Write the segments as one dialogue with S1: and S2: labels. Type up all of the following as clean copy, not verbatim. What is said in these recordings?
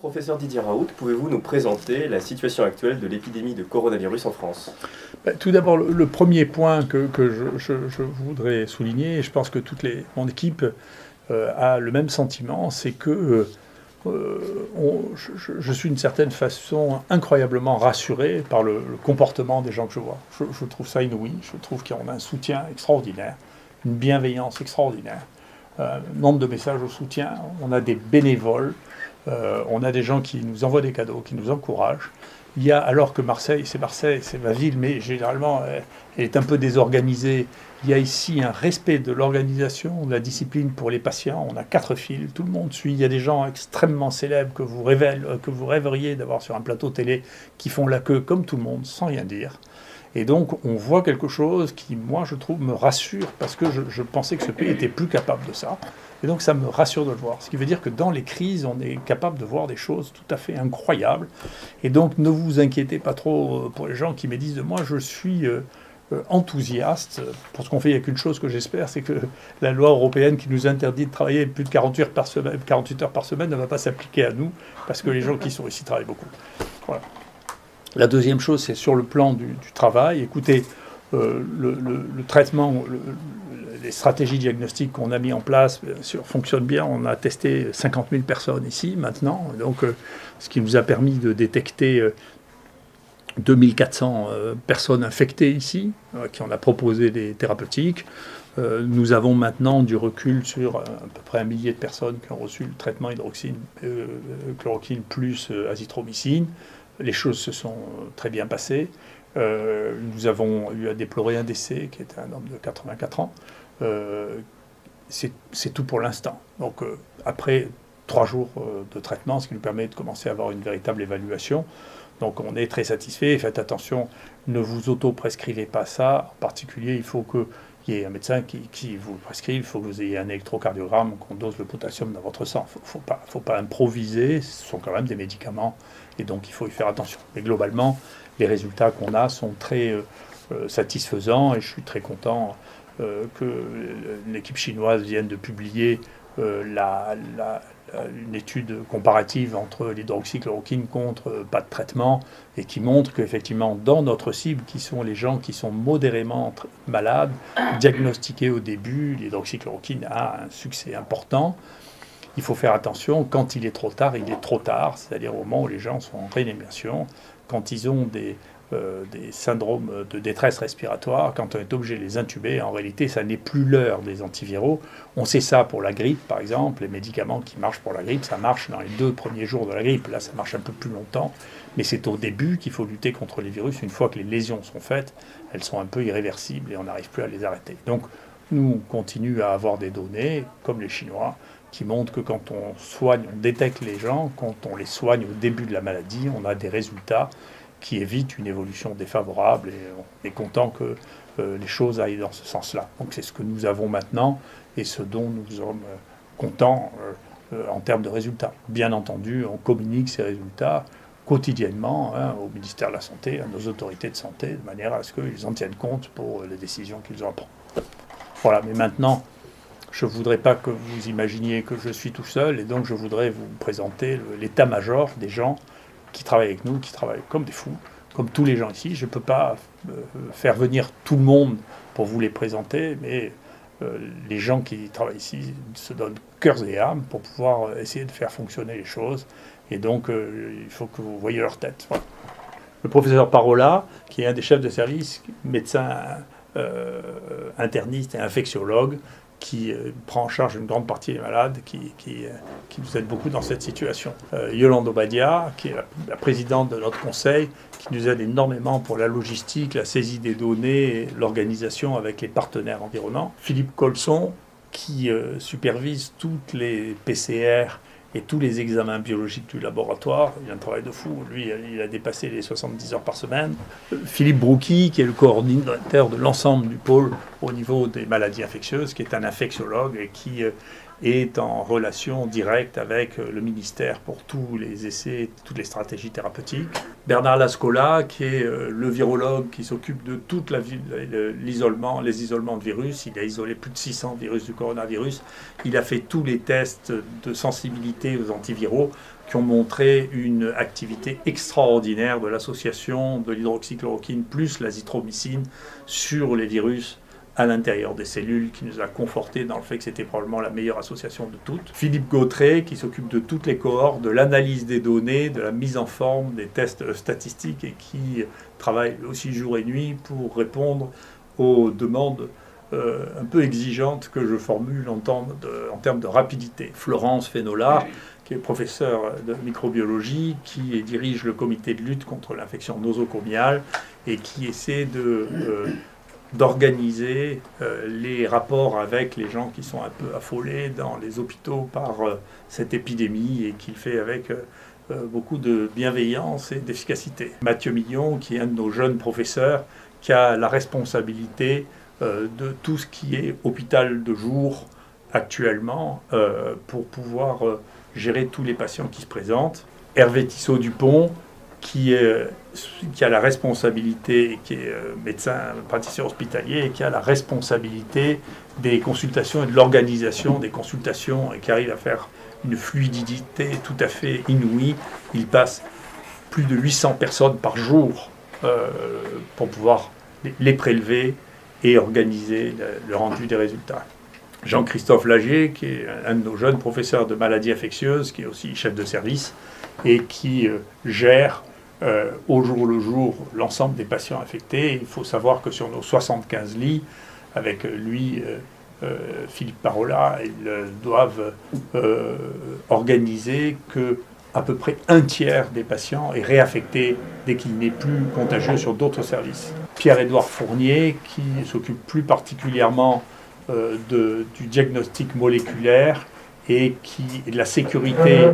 S1: Professeur Didier Raoult, pouvez-vous nous présenter la situation actuelle de l'épidémie de coronavirus en France?
S2: Tout d'abord, le premier point que je voudrais souligner, et je pense que mon équipe a le même sentiment, c'est que je suis d'une certaine façon incroyablement rassuré par le comportement des gens que je vois. Je trouve ça inouï, je trouve qu'on a un soutien extraordinaire, une bienveillance extraordinaire, nombre de messages au soutien, on a des bénévoles, on a des gens qui nous envoient des cadeaux, qui nous encouragent. Il y a, alors que Marseille, c'est ma ville, mais généralement, elle est un peu désorganisée. Il y a ici un respect de l'organisation, de la discipline pour les patients. On a 4 fils, tout le monde suit. Il y a des gens extrêmement célèbres que vous rêveriez d'avoir sur un plateau télé qui font la queue comme tout le monde, sans rien dire. Et donc, on voit quelque chose qui, moi, je trouve, me rassure, parce que je pensais que ce pays était plus capable de ça. Et donc, ça me rassure de le voir. Ce qui veut dire que dans les crises, on est capable de voir des choses tout à fait incroyables. Et donc, ne vous inquiétez pas trop pour les gens qui me disent de moi, je suis enthousiaste. Pour ce qu'on fait, il n'y a qu'une chose que j'espère, c'est que la loi européenne qui nous interdit de travailler plus de 48 heures par semaine ne va pas s'appliquer à nous, parce que les gens qui sont ici travaillent beaucoup. Voilà. La deuxième chose, c'est sur le plan du travail. Écoutez, le traitement, les stratégies diagnostiques qu'on a mis en place fonctionnent bien. On a testé 50 000 personnes ici maintenant, donc, ce qui nous a permis de détecter 2400 personnes infectées ici, qui on a proposé des thérapeutiques. Nous avons maintenant du recul sur à peu près 1 millier de personnes qui ont reçu le traitement hydroxychloroquine plus azithromycine. Les choses se sont très bien passées. Nous avons eu à déplorer un décès qui était un homme de 84 ans. C'est tout pour l'instant. Donc après 3 jours de traitement, ce qui nous permet de commencer à avoir une véritable évaluation. Donc on est très satisfait. Faites attention, ne vous auto-prescrivez pas ça. En particulier, il faut qu'il y ait un médecin qui vous prescrive, il faut que vous ayez un électrocardiogramme, qu'on dose le potassium dans votre sang. Il ne faut pas improviser, ce sont quand même des médicaments, et donc il faut y faire attention. Mais globalement, les résultats qu'on a sont très satisfaisants, et je suis très content que l'équipe chinoise vienne de publier une étude comparative entre l'hydroxychloroquine contre pas de traitement, et qui montre qu'effectivement, dans notre cible, qui sont les gens qui sont modérément malades, diagnostiqués au début, l'hydroxychloroquine a un succès important. Il faut faire attention, quand il est trop tard, il est trop tard, c'est-à-dire au moment où les gens sont en réanimation, quand ils ont des syndromes de détresse respiratoire, quand on est obligé de les intuber, en réalité, ça n'est plus l'heure des antiviraux. On sait ça pour la grippe, par exemple. Les médicaments qui marchent pour la grippe, ça marche dans les 2 premiers jours de la grippe. Là, ça marche un peu plus longtemps. Mais c'est au début qu'il faut lutter contre les virus. Une fois que les lésions sont faites, elles sont un peu irréversibles et on n'arrive plus à les arrêter. Donc, nous, on continue à avoir des données, comme les Chinois, qui montrent que quand on soigne, on détecte les gens, quand on les soigne au début de la maladie, on a des résultats qui évite une évolution défavorable, et on est content que les choses aillent dans ce sens-là. Donc c'est ce que nous avons maintenant et ce dont nous sommes contents en termes de résultats. Bien entendu, on communique ces résultats quotidiennement au ministère de la Santé, à nos autorités de santé, de manière à ce qu'ils en tiennent compte pour les décisions qu'ils ont à prendre. Voilà, mais maintenant, je ne voudrais pas que vous imaginiez que je suis tout seul, et donc je voudrais vous présenter l'état-major des gens qui travaillent avec nous, qui travaillent comme des fous, comme tous les gens ici. Je ne peux pas faire venir tout le monde pour vous les présenter, mais les gens qui travaillent ici se donnent cœurs et âmes pour pouvoir essayer de faire fonctionner les choses. Et donc, il faut que vous voyiez leur tête. Voilà. Le professeur Parola, qui est un des chefs de service, médecin interniste et infectiologue, qui prend en charge une grande partie des malades, qui nous aide beaucoup dans cette situation. Yolande Obadia, qui est la présidente de notre conseil, qui nous aide énormément pour la logistique, la saisie des données, l'organisation avec les partenaires environnants. Philippe Colson, qui supervise toutes les PCR et tous les examens biologiques du laboratoire. Il a un travail de fou. Lui, il a dépassé les 70 heures par semaine. Philippe Brouki, qui est le coordinateur de l'ensemble du pôle au niveau des maladies infectieuses, qui est un infectiologue et qui est en relation directe avec le ministère pour tous les essais, toutes les stratégies thérapeutiques. Bernard Lascola, qui est le virologue qui s'occupe de tout l'isolement, les isolements de virus. Il a isolé plus de 600 virus du coronavirus. Il a fait tous les tests de sensibilité aux antiviraux qui ont montré une activité extraordinaire de l'association de l'hydroxychloroquine plus l'azithromycine sur les virus à l'intérieur des cellules, qui nous a conforté dans le fait que c'était probablement la meilleure association de toutes. Philippe Gautret, qui s'occupe de toutes les cohortes, de l'analyse des données, de la mise en forme des tests statistiques et qui travaille aussi jour et nuit pour répondre aux demandes un peu exigeantes que je formule en termes de rapidité. Florence Fénola, qui est professeur de microbiologie, qui dirige le comité de lutte contre l'infection nosocomiale et qui essaie d'organiser les rapports avec les gens qui sont un peu affolés dans les hôpitaux par cette épidémie et qu'il fait avec beaucoup de bienveillance et d'efficacité. Mathieu Millon, qui est un de nos jeunes professeurs, qui a la responsabilité de tout ce qui est hôpital de jour actuellement pour pouvoir gérer tous les patients qui se présentent. Hervé Tissot-Dupont, qui a la responsabilité, qui est médecin praticien hospitalier et qui a la responsabilité des consultations et de l'organisation des consultations et qui arrive à faire une fluidité tout à fait inouïe. Il passe plus de 800 personnes par jour pour pouvoir les prélever et organiser le rendu des résultats. Jean-Christophe Lagier, qui est un de nos jeunes professeurs de maladies infectieuses, qui est aussi chef de service et qui gère au jour le jour l'ensemble des patients infectés. Il faut savoir que sur nos 75 lits, avec lui, Philippe Parola, ils doivent organiser que à peu près un tiers des patients est réaffecté dès qu'il n'est plus contagieux sur d'autres services. Pierre-Édouard Fournier, qui s'occupe plus particulièrement du diagnostic moléculaire et de la sécurité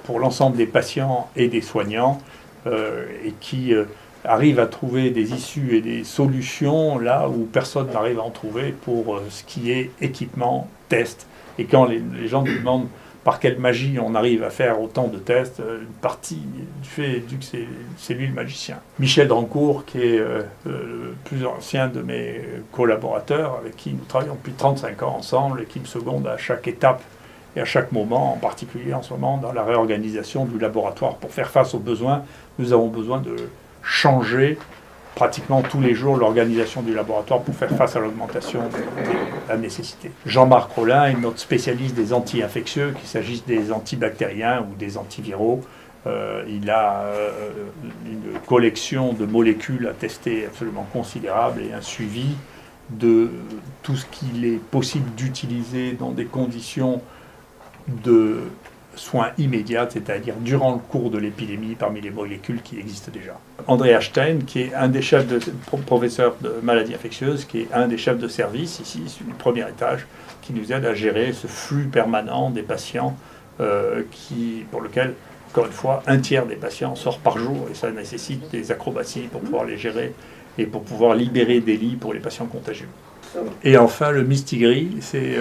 S2: pour l'ensemble des patients et des soignants et qui arrive à trouver des issues et des solutions là où personne n'arrive à en trouver pour ce qui est équipement, test. Et quand les gens nous demandent par quelle magie on arrive à faire autant de tests, une partie du fait que c'est lui le magicien. Michel Drancourt, qui est le plus ancien de mes collaborateurs, avec qui nous travaillons depuis 35 ans ensemble et qui me seconde à chaque étape et à chaque moment, en particulier en ce moment dans la réorganisation du laboratoire pour faire face aux besoins. Nous avons besoin de changer pratiquement tous les jours l'organisation du laboratoire pour faire face à l'augmentation de la nécessité. Jean-Marc Rollin est notre spécialiste des anti-infectieux, qu'il s'agisse des antibactériens ou des antiviraux. Il a une collection de molécules à tester absolument considérable et un suivi de tout ce qu'il est possible d'utiliser dans des conditions de soins immédiats, c'est-à-dire durant le cours de l'épidémie parmi les molécules qui existent déjà. André Stein, qui est un des chefs professeurs de maladies infectieuses, qui est un des chefs de service ici sur le premier étage, qui nous aide à gérer ce flux permanent des patients pour lequel, encore une fois, un tiers des patients sort par jour et ça nécessite des acrobaties pour pouvoir les gérer et pour pouvoir libérer des lits pour les patients contagieux. Et enfin, le mistigris, c'est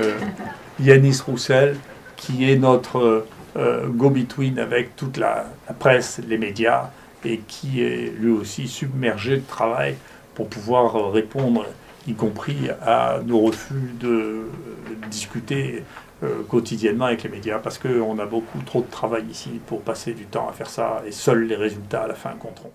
S2: Yanis Roussel, qui est notre go-between avec toute la presse, les médias, et qui est lui aussi submergé de travail pour pouvoir répondre, y compris à nos refus de discuter quotidiennement avec les médias, parce qu'on a beaucoup trop de travail ici pour passer du temps à faire ça, et seuls les résultats à la fin compteront.